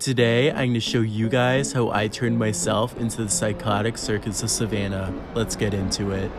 Today, I'm going to show you guys how I turned myself into the Psychotic Circus of Savannah. Let's get into it.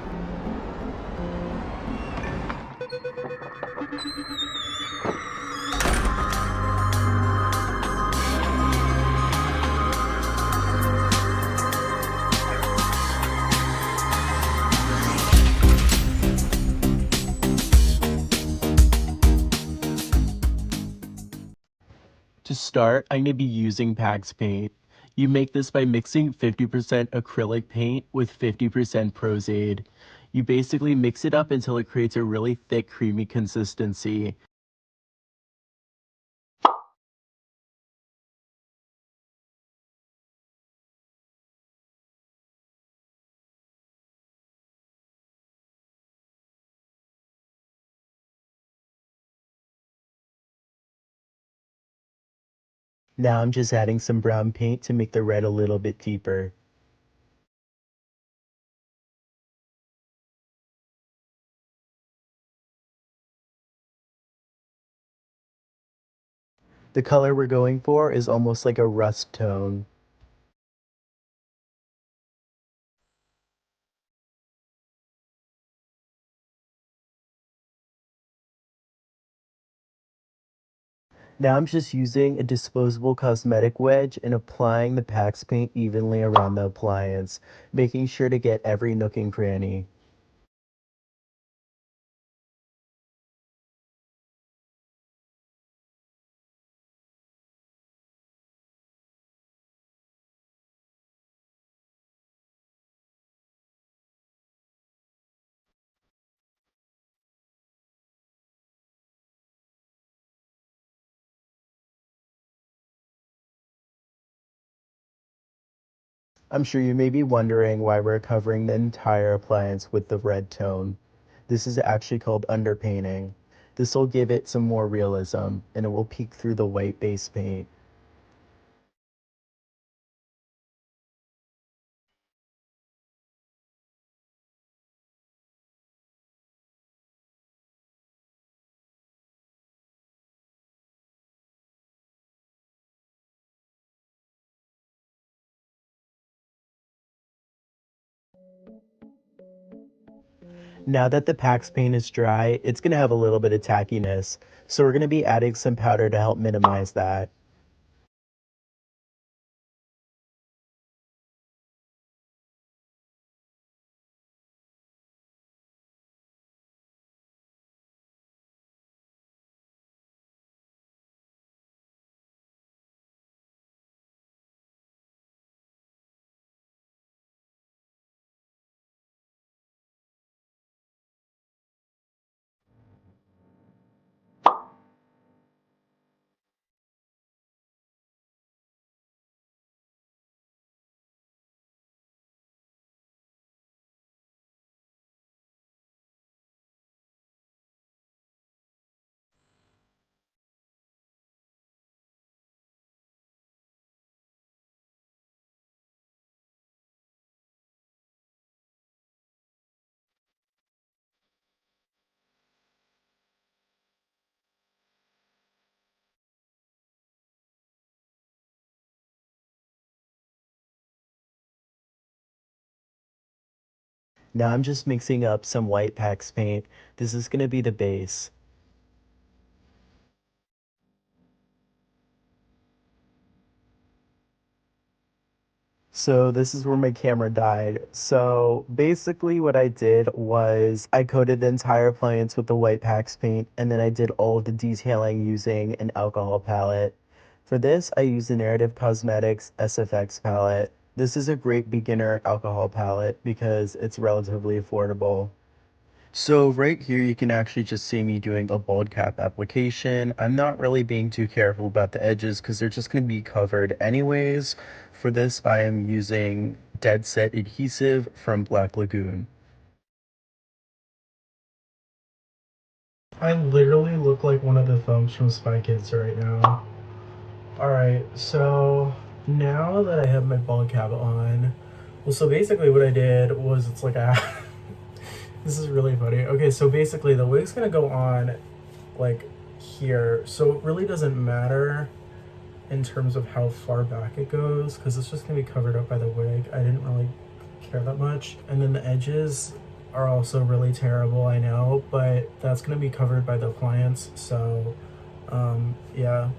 To start, I'm going to be using PAX paint. You make this by mixing 50% acrylic paint with 50% POSSESED. You basically mix it up until it creates a really thick, creamy consistency. Now I'm just adding some brown paint to make the red a little bit deeper. The color we're going for is almost like a rust tone. Now I'm just using a disposable cosmetic wedge and applying the PAX paint evenly around the appliance, making sure to get every nook and cranny. I'm sure you may be wondering why we're covering the entire appliance with the red tone. This is actually called underpainting. This will give it some more realism, and it will peek through the white base paint. Now that the PAX paint is dry, it's going to have a little bit of tackiness, so we're going to be adding some powder to help minimize that. Now I'm just mixing up some white PAX paint. This is going to be the base. So this is where my camera died. So basically what I did was I coated the entire appliance with the white PAX paint, and then I did all of the detailing using an alcohol palette. For this, I used the Narrative Cosmetics SFX palette. This is a great beginner alcohol palette because it's relatively affordable. So right here, you can actually just see me doing a bald cap application. I'm not really being too careful about the edges because they're just going to be covered anyways. For this, I am using Dead Set adhesive from Black Lagoon. I literally look like one of the thumbs from Spy Kids right now. Alright, so now that I have my bald cap on, well, so basically what I did was it's like a this is really funny. Okay, so basically the wig's gonna go on like here, so it really doesn't matter in terms of how far back it goes, because it's just going to be covered up by the wig. I didn't really care that much. And then the edges are also really terrible, I know, but that's going to be covered by the appliance. So yeah,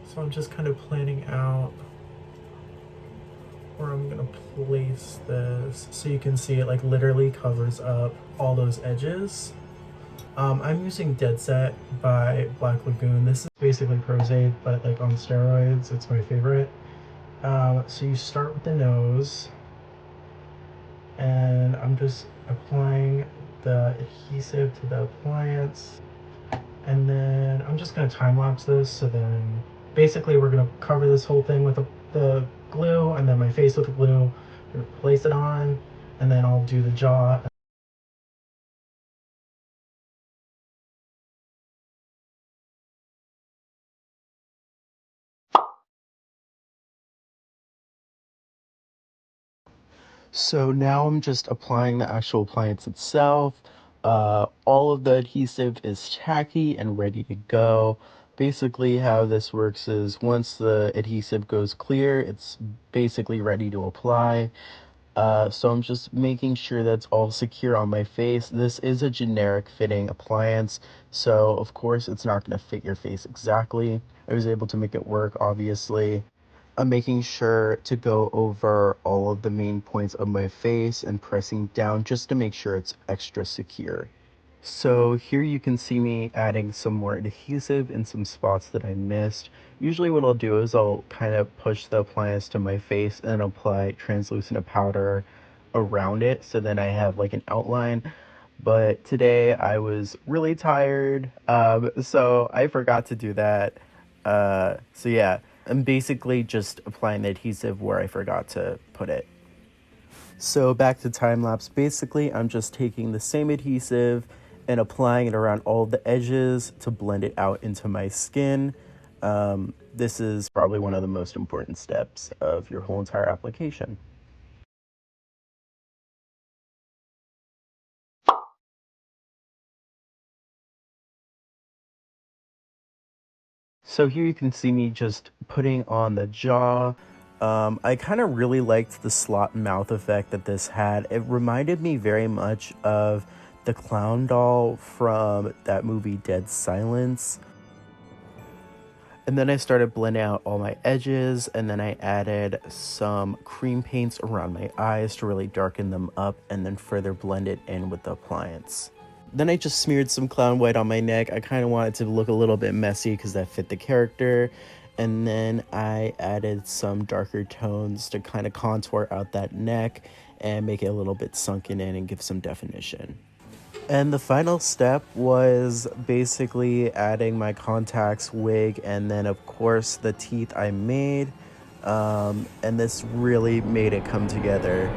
so I'm just kind of planning out where I'm gonna place this so you can see it like literally covers up all those edges. I'm using Dead Set by Black Lagoon. This is basically POSSESED, but like on steroids. It's my favorite. So you start with the nose, and I'm just applying the adhesive to the appliance, and then I'm just gonna time lapse this. So then basically we're gonna cover this whole thing with the glue, and then my face with the glue. I'm gonna place it on, and then I'll do the jaw. So now I'm just applying the actual appliance itself. All of the adhesive is tacky and ready to go. Basically, how this works is once the adhesive goes clear, it's basically ready to apply. So I'm just making sure that's all secure on my face. This is a generic fitting appliance, so of course it's not going to fit your face exactly. I was able to make it work, obviously. I'm making sure to go over all of the main points of my face and pressing down just to make sure it's extra secure. So here you can see me adding some more adhesive in some spots that I missed. Usually what I'll do is I'll kind of push the appliance to my face and apply translucent powder around it so then I have like an outline. But today I was really tired, so I forgot to do that. So yeah, I'm basically just applying the adhesive where I forgot to put it. So back to time lapse, basically I'm just taking the same adhesive and applying it around all the edges to blend it out into my skin. This is probably one of the most important steps of your whole entire application. So here you can see me just putting on the jaw. I kind of really liked the slot mouth effect that this had. It reminded me very much of the clown doll from that movie Dead Silence. And then I started blending out all my edges, and then I added some cream paints around my eyes to really darken them up and then further blend it in with the appliance. Then I just smeared some clown white on my neck. I kind of wanted to look a little bit messy because that fit the character. And then I added some darker tones to kind of contour out that neck and make it a little bit sunken in and give some definition. And the final step was basically adding my contacts, wig, and then of course the teeth I made. And this really made it come together.